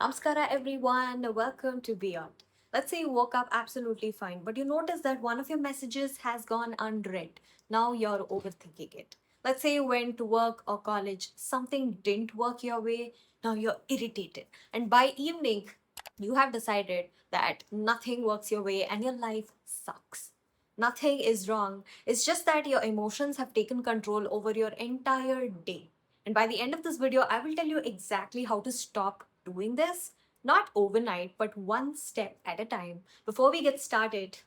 Namaskara everyone, welcome to Beyond. Let's say you woke up absolutely fine, but you notice that one of your messages has gone unread. Now you're overthinking it. Let's say you went to work or college, something didn't work your way, now you're irritated. And by evening, you have decided that nothing works your way and your life sucks. Nothing is wrong. It's just that your emotions have taken control over your entire day. And by the end of this video, I will tell you exactly how to stop doing this, not overnight, but one step at a time. Before we get started,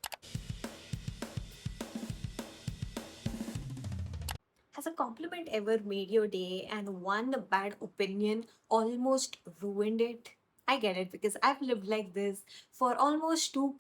has a compliment ever made your day and one bad opinion almost ruined it? I get it because I've lived like this for almost 2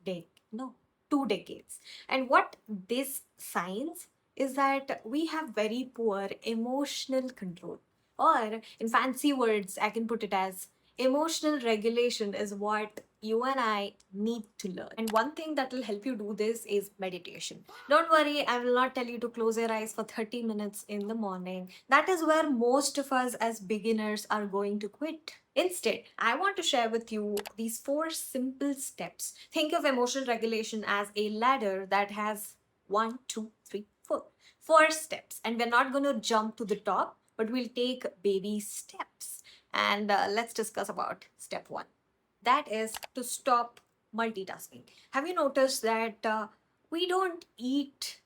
decades. And what this signs is that we have very poor emotional control. Or, in fancy words, I can put it as emotional regulation is what you and I need to learn. And one thing that will help you do this is meditation. Don't worry, I will not tell you to close your eyes for 30 minutes in the morning. That is where most of us as beginners are going to quit. Instead, I want to share with you these 4 simple steps. Think of emotional regulation as a ladder that has one, two, three, four. 4 steps. And we're not going to jump to the top, but we'll take baby steps. And let's discuss about step one. That is to stop multitasking. Have you noticed that we don't eat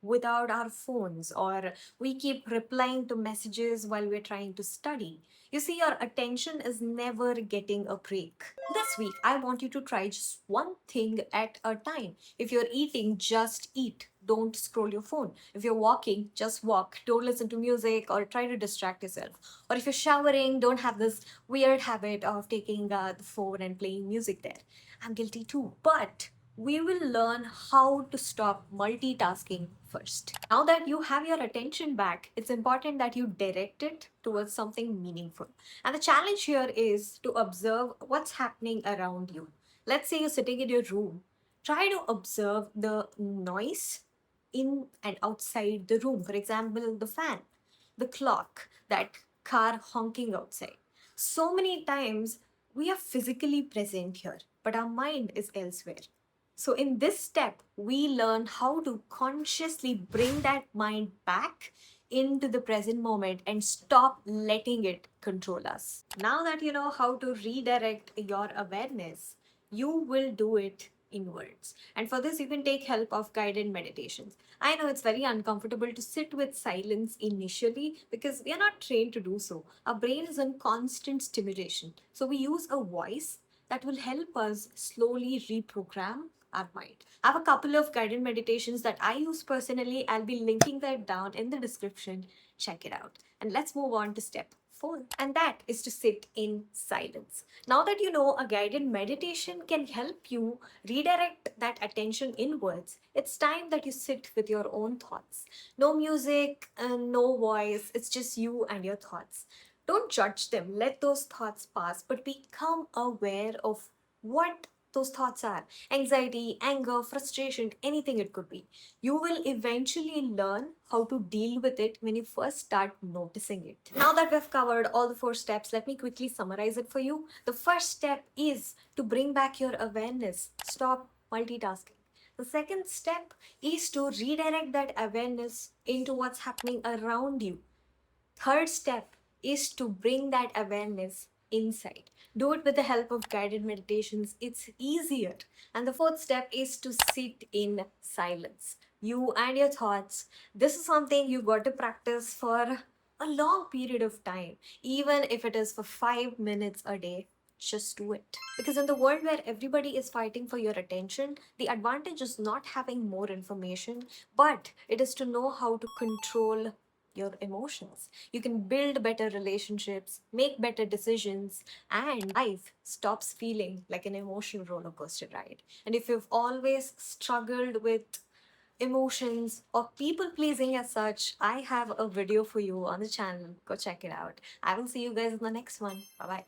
without our phones, or we keep replying to messages while we're trying to study? You see, your attention is never getting a break. This week, I want you to try just one thing at a time. If you're eating, just eat. Don't scroll your phone. If you're walking, just walk. Don't listen to music or try to distract yourself. Or if you're showering, don't have this weird habit of taking the phone and playing music there. I'm guilty too. But we will learn how to stop multitasking first. Now that you have your attention back, it's important that you direct it towards something meaningful. And the challenge here is to observe what's happening around you. Let's say you're sitting in your room. Try to observe the noise in and outside the room. For example, the fan, the clock, that car honking outside. So many times we are physically present here, but our mind is elsewhere. So, in this step, we learn how to consciously bring that mind back into the present moment and stop letting it control us. Now that you know how to redirect your awareness, you will do it inwards. And for this, you can take help of guided meditations. I know it's very uncomfortable to sit with silence initially because we are not trained to do so. Our brain is in constant stimulation. So, we use a voice that will help us slowly reprogram our mind. I have a couple of guided meditations that I use personally. I'll be linking that down in the description. Check it out. And let's move on to step 4. And that is to sit in silence. Now that you know a guided meditation can help you redirect that attention inwards, it's time that you sit with your own thoughts. No music, no voice, it's just you and your thoughts. Don't judge them, let those thoughts pass, but become aware of what those thoughts are: anxiety, anger, frustration, anything it could be. You will eventually learn how to deal with it when you first start noticing it. Now that we've covered all the 4 steps, let me quickly summarize it for you. The first step is to bring back your awareness, stop multitasking. The second step is to redirect that awareness into what's happening around you. Third step is to bring that awareness inside. Do it with the help of guided meditations. It's easier. And the fourth step is to sit in silence. You and your thoughts. This is something you got to practice for a long period of time, even if it is for 5 minutes a day. Just do it. Because in the world where everybody is fighting for your attention, the advantage is not having more information, but it is to know how to control your emotions. You can build better relationships, make better decisions, and life stops feeling like an emotional roller coaster ride. And if you've always struggled with emotions or people pleasing as such, I have a video for you on the channel. Go check it out. I will see you guys in the next one. Bye bye.